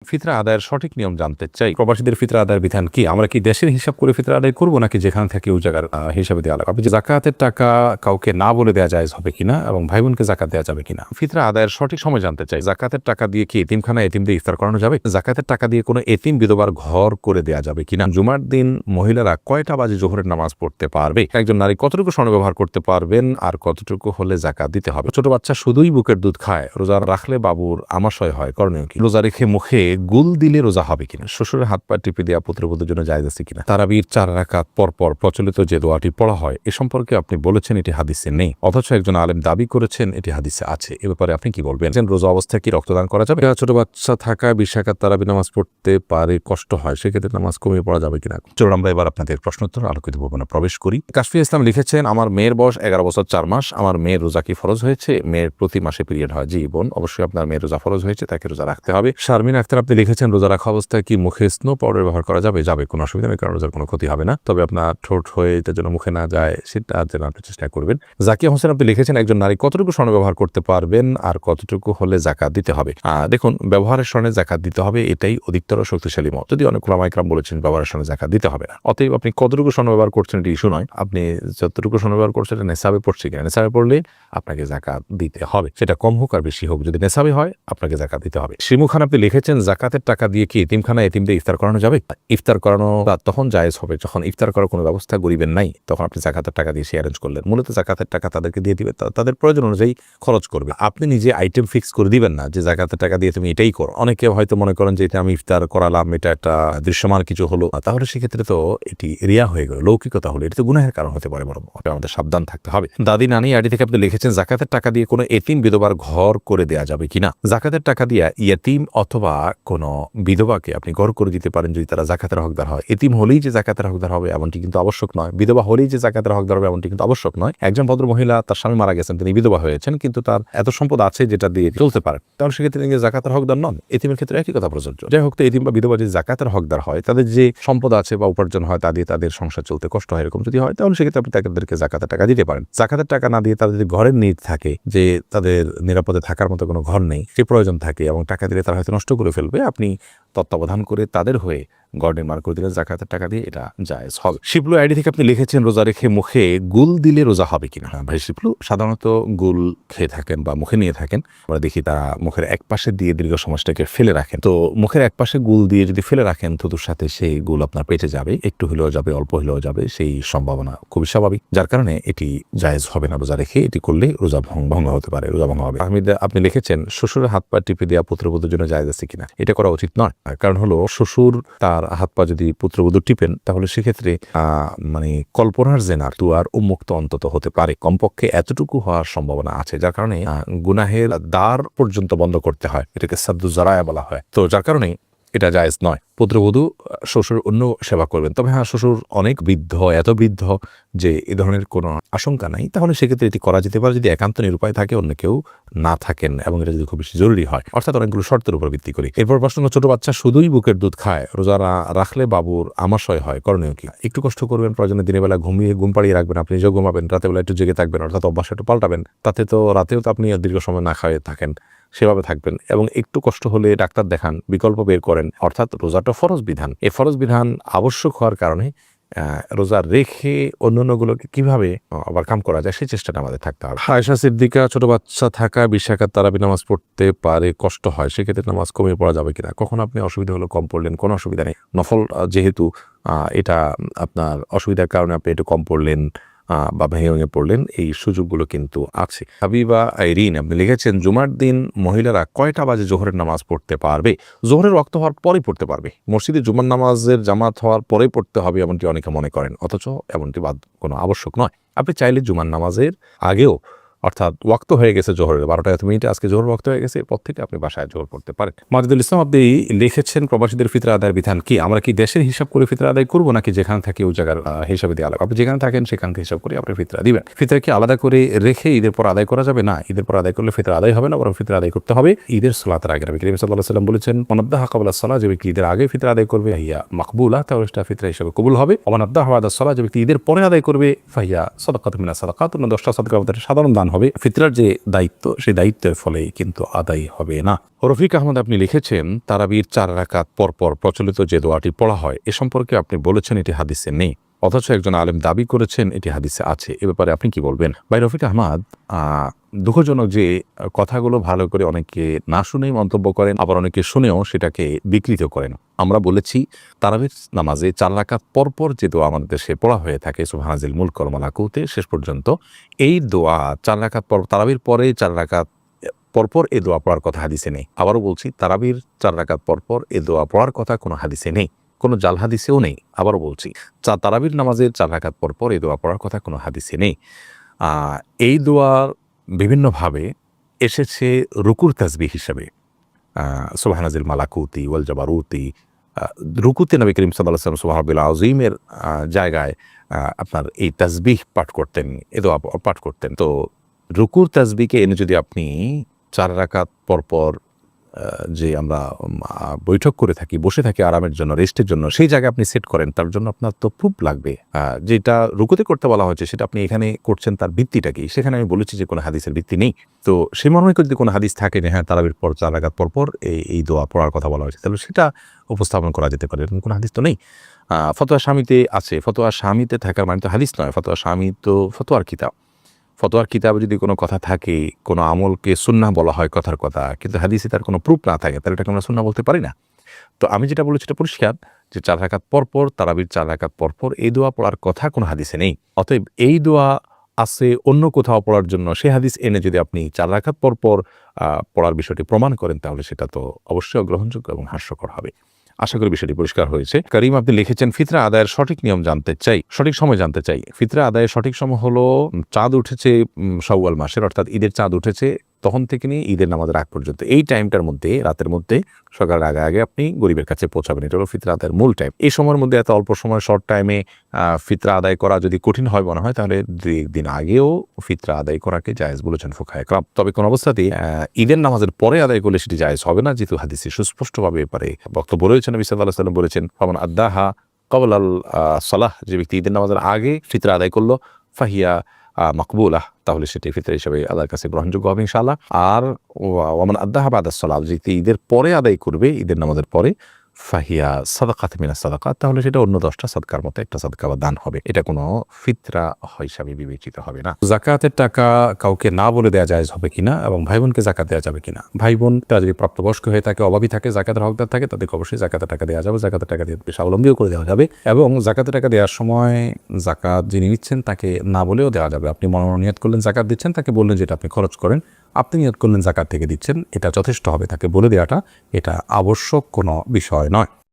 ফিতরা আদায়ের সঠিক নিয়ম জানতে চাই। প্রবাসীদের ফিতরা আদায়ের বিধান কি? আমরা কি দেশের হিসাব করে ফিতরা আদায় করবো নাকি যেখানে থাকি ওই জায়গার হিসাবে দেওয়া লাগবে? আপনি যে জাকাতের টাকা কাউকে না বলে দেওয়া যায় হবে কিনা এবং ভাই বোনকে জাকাত দেওয়া যাবে কিনা? ফিতরা আদায়ের সঠিক সময় জানতে চাই। জাকাতের টাকা দিয়ে কি এতিমখানা এতিমদের ইফতার করানো যাবে? জাকাতের টাকা দিয়ে কোনো এতিম বিধবার ঘর করে দেওয়া যাবে কিনা? জুমার দিন মহিলারা কয়টা বাজে জোহরের নামাজ পড়তে পারবে? একজন নারী কতটুকু স্বর্ণ ব্যবহার করতে পারবেন আর কতটুকু হলে জাকাত দিতে হবে? ছোট বাচ্চা শুধুই বুকের দুধ খায়, রোজা রাখলে বাবুর আমাশয় হয়, করণীয় কি? রোজা রেখে মুখে গুল দিলে রোজা হবে কিনা? শ্বশুরের হাত পা টিপে দেওয়া পুত্রবধূর জন্য জায়েজ আছে কিনা? তারাবির 4 রাকাত পর প্রচলিত যে দোয়াটি পড়া হয় এ সম্পর্কে আপনি বলেছেন এটি হাদিসে নেই, অথচ একজন আলেম দাবি করেছেন এটি হাদিসে আছে। এ ব্যাপারে আপনি কি বলবেন? রোজা অবস্থায় কি রক্তদান করা যাবে? ছোট বাচ্চা থাকা 20 রাকাত তারাবি নামাজ পড়তে পারে, কষ্ট হয়, সেক্ষেত্রে নামাজ কমিয়ে পড়া যাবে কিনা? চলুন আমরা এবার আপনাদের প্রশ্নোত্তর আলোকিত ভবনে প্রবেশ করি। কাশফিয়া ইসলাম লিখেছেন, আমার মেয়ের বয়স 11 বছর 4 মাস। আমার মেয়ের রোজা কি ফরজ হয়েছে? মেয়ের প্রতি মাসে পিরিয়ড হয়। জি বোন, অবশ্যই আপনার মেয়ের রোজা ফরজ হয়েছে, তাকে রোজা রাখতে হবে। শারমিন আক্তার আপনি লিখেছেন, রোজা রাখা অবস্থায় কি মুখে স্নো পাউডার ব্যবহার করা যাবে? যাবে, কোনো অসুবিধা নেই, কারণ রোজার কোনো ক্ষতি হবে না। তবে আপনার ঠোঁট হয়ে এটার জন্য মুখে না যায় সেটা যেন আপনি চেষ্টা করবেন। জাকিয়া হোসেন আপনি লিখেছেন, একজন নারী কতটুকু স্বর্ণ ব্যবহার করতে পারবেন আর কতটুকু হলে জাকাত দিতে হবে? দেখুন, ব্যবহারের স্বর্ণে জাকাত দিতে হবে, এটাই অধিকতর শক্তিশালী মত। যদি অনেক ওলামা ইকরাম বলেছেন ব্যবহারের স্বর্ণে জাকাত দিতে হবে না। অতএব আপনি কতটুকু স্বর্ণ ব্যবহার করছেন এটি ইস্যু নয়, আপনি যতটুকু স্বর্ণ ব্যবহার করছেন এটা নেশাবে পড়ছে কিনা। নেশাবে পড়লে আপনাকে জাকাত দিতে হবে, সেটা কম হোক আর বেশি হোক, যদি নেশাবে হয় আপনাকে জাকাত দিতে হবে। শিমু খান আপনি লিখেছেন, জাকাতের টাকা দিয়ে কি এতিমখানা এতিমদের ইফতার করানো যাবে? ইফতার করানো তখন জায়েজ হবে যখন ইফতার করার কোনো ব্যবস্থা গরিবের নাই, তখন আপনি জাকাতের টাকা দিয়ে সে অ্যারেঞ্জ করলেন। মূলত জাকাতের টাকা তাদেরকে দিয়ে দিবে, তাদের প্রয়োজন অনুযায়ী খরচ করবে। আপনি নিজে আইটেম ফিক্স করে দিবেন না যে জাকাতের টাকা দিয়ে তুমি এটাই করো। অনেকে হয়তো মনে করেন যে এটা আমি ইফতার করালাম, এটা একটা দৃশ্যমান কিছু হলো, তাহলে সেক্ষেত্রে তো এটি রিয়া হয়ে গেল, লৌকিকতা হলো, এটা তো গুনাহের কারণ হতে পারে। বরং আমাদের সাবধান থাকতে হবে। দাদি নানি আইডি থেকে আপনি লিখেছেন, জাকাতের টাকা দিয়ে কোনো এতিম বিধবার ঘর করে দেওয়া যাবে কিনা? জাকাতের টাকা দিয়ে ইয়েতিম অথবা কোনো বিধবাকে আপনি ঘর করে দিতে পারেন যদি তারা জাকাতের হকদার হয়। এতিম হলেই যে জাকাতের হকদার হবে এমনটি কিন্তু আবশ্যক নয়, বিধবা হলেই যে জাকাতের হকদার হবে এমনটি কিন্তু আবশ্যক নয়। একজন ভদ্র মহিলা, তার স্বামী মারা গেছেন, তিনি বিধবা হয়েছেন, কিন্তু তার এত সম্পদ আছে যেটা দিয়ে চলতে পারেন, তাহলে সেক্ষেত্রে তিনি জাকাতের হকদার নন। এতিমের ক্ষেত্রে একই কথা প্রযোজ্য। যাই হোক, তো এতিম বা বিধবা যে জাকাতের হকদার হয়, তাদের যে সম্পদ আছে বা উপার্জন হয় তা দিয়ে তাদের সংসার চলতে কষ্ট হয়, এরকম যদি হয় তাহলে সেক্ষেত্রে আপনি তাদেরকে জাকাতের টাকা দিতে পারেন। জাকাতের টাকা না দিয়ে তাদের যদি ঘরের নিড থাকে, যে তাদের নিরাপদে থাকার মতো কোনো ঘর নেই, সে প্রয়োজন থাকে এবং টাকা দিলে তারা হয়তো নষ্ট করে ফেলবে, আপনি তত্ত্বাবধান করে তাদের হয়ে ঘর নির্মাণ করে দিলে জাকাতের টাকা দিয়ে এটা জায়েজ হবে। শিবলু আইডি থেকে আপনি লিখেছেন, রোজা রেখে মুখে গুল দিলে রোজা হবে কিনা? ভাই শিবলু, সাধারণত গুল খেয়ে থাকেন বা মুখে নিয়ে থাকেন, আমরা দেখি তারা মুখের এক পাশে দিয়ে দীর্ঘ সময়টাকে ফেলে রাখেন। তো মুখের এক পাশে গুল দিয়ে যদি ফেলে রাখেন, থুতুর সাথে সেই গুল আপনার পেটে যাবে, একটু হলেও যাবে, অল্প হলেও যাবে, সেই সম্ভাবনা খুবই স্বাভাবিক, যার কারণে এটি জায়েজ হবে না। রোজা রেখে এটি করলে রোজা ভঙ্গ হতে পারে, রোজা ভঙ্গ হবে। আপনি লিখেছেন, শ্বশুরের হাত পা টিপে দেওয়া পুত্রবধূর জন্য জায়েজ আছে কিনা? এটা করা উচিত নয়। কারণ হলো, শ্বশুর তার হাত পা যদি পুত্রবধূ টিপেন, তাহলে সেক্ষেত্রে মানে কল্পনার জেনার দুয়ার উন্মুক্ত অন্তত হতে পারে, কমপক্ষে এতটুকু হওয়ার সম্ভাবনা আছে, যার কারণে গুনাহের দ্বার পর্যন্ত বন্ধ করতে হয়, এটাকে সাদ্দু জারায়া বলা হয়। তো যার কারণে এটা জায়েজ নয়। পুত্রবধূ শ্বশুর অন্য সেবা করবেন, তবে হ্যাঁ, শ্বশুর অনেক বৃদ্ধ, এত বৃদ্ধ যে এ ধরনের কোনো আশঙ্কা নাই, তাহলে সেক্ষেত্রে এটি করা যেতে পারে যদি একান্ত নিরুপায় থাকে, অন্য কেউ না থাকেন এবং এটা যদি খুব বেশি জরুরি হয়, অর্থাৎ অনেকগুলো শর্তের উপর ভিত্তি করে। এরপর প্রশ্ন, ছোট বাচ্চা শুধুই বুকের দুধ খায়, রোজা রাখলে বাবুর আমাশয় হয়, করণীয় কি? একটু কষ্ট করবেন, প্রয়োজনে দিনের বেলা ঘুম পাড়িয়ে রাখবেন, আপনি নিজেও ঘুমাবেন, রাতের বেলা একটু জেগে থাকবেন, অর্থাৎ অভ্যাস একটু পাল্টাবেন, তাতে তো রাতেও তো আপনি দীর্ঘ সময় না খাওয়াই থাকেন, সেভাবে থাকবেন। এবং একটু কষ্ট হলে ডাক্তার দেখান, বিকল্প বের করেন, অর্থাৎ রোজাটা ফরজ বিধান, এই ফরজ বিধান আবশ্যক হওয়ার কারণে রোজা রেখে অন্যান্যগুলোকে কিভাবে ওভারকাম করা যায় সেই চেষ্টাটা আমাদের থাকতে হবে। আয়েশা সিদ্দিকা, ছোট বাচ্চা থাকা 20 রাকাত তারাবি নামাজ পড়তে পারে, কষ্ট হয়, সেক্ষেত্রে নামাজ কমিয়ে পড়া যাবে কিনা? কখন আপনি অসুবিধা হলো কম পড়লেন, কোনো অসুবিধা নেই। নফল যেহেতু এটা আপনার অসুবিধার কারণে আপনি একটু কম পড়লেন বা ভেঙে পড়লেন, এই সুযোগগুলো কিন্তু আছে। হাবিবা আইরিন আপনি লিখেছেন, জুমার দিন মহিলারা কয়টা বাজে জোহরের নামাজ পড়তে পারবে? জোহরের ওয়াক্ত হওয়ার পরেই পড়তে পারবে। মসজিদে জুমার নামাজের জামাত হওয়ার পরেই পড়তে হবে এমনটি অনেকে মনে করেন, অথচ এমনটি কোনো আবশ্যক নয়। আপনি চাইলে জুমার নামাজের আগেও, অর্থাৎ ওয়াক্ত হয়ে গেছে জোহরের 12টা 1 মিনিটে, আজকে জোহর ওয়াক্ত হয়ে গেছে, এরপর থেকে আপনি বাসায় জোহর পড়তে পারেন। মাজিদুল ইসলাম আপনি লিখেছেন, প্রবাসীদের ফিতরা আদায়ের বিধান কি? আমরা কি দেশের হিসাব করে ফিতরা আদায় করবো নাকি যেখানে থাকি ওই জায়গার হিসাবে দেওয়া লাগবে? আপনি যেখানে থাকেন সেখান থেকে হিসাব করে আপনি ফিতরা দিবেন। ফিতরা কি আলাদা করে রেখে ঈদের পর আদায় করা যাবে? না, ঈদের পর আদায় করলে ফিতরা আদায় হবে না, বরং ফিতরা আদায় করতে হবে ঈদের সালাতের আগে। নবী করিম সাল্লাল্লাহু আলাইহি ওয়াসাল্লাম বলেছেন, মানাদ্দাহা ক্বাবলা সালাহ, যে ব্যক্তি ঈদের আগে ফিতরা আদায় করবে হিয়া মাকবুলা, তাহলে সেটা ফিতরা হিসেবে কবুল হবে। ওয়া মানাদ্দাহা বাদা সালাহ, যে ব্যক্তি ঈদের পরে আদায় করবে ফাহিয়া সাদাকাতুম মিনাস সাদাকাত, 10টা সাদকা আমাদের সাধারণ দান হবে, ফিতরার যে দায়িত্ব সেই দায়িত্বের ফলে কিন্তু আদায় হবে না। রফিক আহমদ আপনি লিখেছেন, তারাবির 4 রাকাত পরপর প্রচলিত যে দোয়াটি পড়া হয় এ সম্পর্কে আপনি বলেছেন এটি হাদিসে নেই, অথচ একজন আলেম দাবি করেছেন এটি হাদিসে আছে। এ ব্যাপারে আপনি কি বলবেন? ভাই রফিক আহমদ, দুঃখজনক যে কথাগুলো ভালো করে অনেকে না শুনেই মন্তব্য করেন, আবার অনেকে শুনেও সেটাকে বিকৃত করেন। আমরা বলেছি তারাবির নামাজে 4 রাকাত পরপর যে দোয়া আমাদের দেশে পড়া হয়ে থাকে সুবহানাল মুলক ওয়া মালাকুতে শেষ পর্যন্ত, এই দোয়া 4 রাকাত পর, তারাবির পরে 4 রাকাত পরপর এ দোয়া পড়ার কথা হাদিসে নেই। আবারও বলছি, তারাবির 4 রাকাত পরপর এ দোয়া পড়ার কথা কোনো হাদিসে নেই, কোনো জাল হাদিসেও নেই। আবারও বলছি, তারাবির নামাজের 4 রাকাত পরপর এই দোয়া পড়ার কথা কোনো হাদিসে নেই। এই দোয়ার বিভিন্নভাবে এসেছে রুকুর তাসবিহ হিসাবে, সুবহানাল মালাকুতি ওয়াল জাবারুতি। রুকুতে নবী করিম সাল্লাল্লাহু আলাইহি ওয়াসাল্লাম সুবহানাল আযীমের জায়গায় আপনার এই তাসবিহ পাঠ করতেন, এ দোয়া পাঠ করতেন। তো রুকুর তাসবিহকে এনে যদি আপনি 4 রাকাত পরপর যে আমরা বৈঠক করে থাকি, বসে থাকি আরামের জন্য, রেস্টের জন্য, সেই জায়গায় আপনি সেট করেন, তার জন্য আপনার তো প্রুফ লাগবে। যেটা রুকুতে করতে বলা হয়েছে সেটা আপনি এখানে করছেন, তার ভিত্তিটা কি? সেখানে আমি বলেছি যে কোনো হাদিসের ভিত্তি নেই। তো সেই মর্মে যদি কোনো হাদিস থাকে যে হ্যাঁ তারাবির পর 4 রাকাত পরপর এই দোয়া পড়ার কথা বলা হয়েছে, তাহলে সেটা উপস্থাপন করা যেতে পারে। এরকম কোনো হাদিস তো নেই। ফতোয়া শামিতে আছে, ফতোয়া শামিতে থাকার মানে তো হাদিস নয়। ফতোয়া শামি তো ফতোয়ার কিতাব। ফতোয়ার কিতাবে যদি কোনো কথা থাকে, কোনো আমলকে সুন্নাহ বলা হয় কথার কথা, কিন্তু হাদিসে তার কোনো প্রুফ না থাকে, তাহলে এটাকে আমরা সুন্নাহ বলতে পারি না। তো আমি যেটা বলেছি এটা পরিষ্কার যে 4 রাকাত পরপর, তারাবির 4 রাকাত পরপর এই দোয়া পড়ার কথা কোনো হাদিসে নেই। অতএব এই দোয়া আছে অন্য কোথাও পড়ার জন্য, সে হাদিস এনে যদি আপনি 4 রাকাত পরপর পড়ার বিষয়টি প্রমাণ করেন, তাহলে সেটা তো অবশ্যই অগ্রহণযোগ্য এবং হাস্যকর হবে। আশা করি বিষয়টি পরিষ্কার হয়েছে। করিম আপনি লিখেছেন, ফিতরা আদায়ের সঠিক নিয়ম জানতে চাই, সঠিক সময় জানতে চাই। ফিতরা আদায়ের সঠিক সময় হলো চাঁদ উঠেছে শাওয়াল মাসের, অর্থাৎ ঈদের চাঁদ উঠেছে তখন থেকে নিয়ে ঈদের নামাজের আগ পর্যন্ত, এই টাইমটার মধ্যে, রাতের মধ্যে, সকালের আগে আগে আপনি গরিবের কাছে পৌঁছাবেন। এটা হলো ফিতরা আদায়ের মূল টাইম। এই সময়ের মধ্যে এত অল্প সময়, শর্ট টাইমে ফিতরা আদায় করা যদি কঠিন হয় মনে হয়, তাহলে 2-1 দিন আগেও ফিতরা আদায় করাকে জায়েজ বলেছেন ফুকাহায়ে কেরাম। তবে কোন অবস্থাতেই ঈদের নামাজের পরে আদায় করলে সেটি জায়েজ হবে না, যেহেতু হাদিসে সুস্পষ্টভাবে ব্যাপারে বক্তব্য রয়েছেন। নবী সাল্লাল্লাহু আলাইহি ওয়াসাল্লাম বলেছেন, ফামান আদ্দাহা ক্বাবলাল সালাহ, যে ব্যক্তি ঈদের নামাজের আগে ফিতরা আদায় করলো, ফাহিয়া মকবুলাহ, তাহলে সেটি ফিতরা হিসেবে আল্লাহর কাছে গ্রহণযোগ্য হবে ইনশাআল্লাহ। আর ওয়ামান আদ্দাহা বাদাস সালাহ, যে ঈদের পরে আদায় করবে, ঈদের নামাজের পরে, ফাহিয়া সাদাকাত মিনাস সাদাকাত, তাহলে সেটা অন্য 10টা সাদকার মতো একটা সাদকা বা দান হবে। এটা কোনো ফিতরা হিসাবে বিবেচিত হবে না। যাকাতের টাকা কাউকে না বলে দেওয়া জায়েজ হবে কিনা, এবং ভাই বোনকে যাকাত দেওয়া যাবে কিনা? ভাই বোন তারা যদি প্রাপ্তবয়স্ক হয়ে থাকে, অভাবী থাকে, যাকাতের হকদার থাকে, তাদেরকে অবশ্যই যাকাতের টাকা দেওয়া যাবে। যাকাতের টাকা দিয়ে স্বাবলম্বীও করে দেওয়া যাবে, এবং যাকাতের টাকা দেওয়ার সময় যাকাত যিনি নিচ্ছেন তাকে না বলেও দেওয়া যাবে। আপনি মনোনিয়ত করলেন যাকাত দিচ্ছেন, তাকে বললেন যেটা আপনি খরচ করেন, আপনি নিয়ত করলেন যাকাত থেকে দিচ্ছেন, এটা যথেষ্ট হবে। তাকে বলে দেওয়াটা এটা আবশ্যক কোনো বিষয় নয়।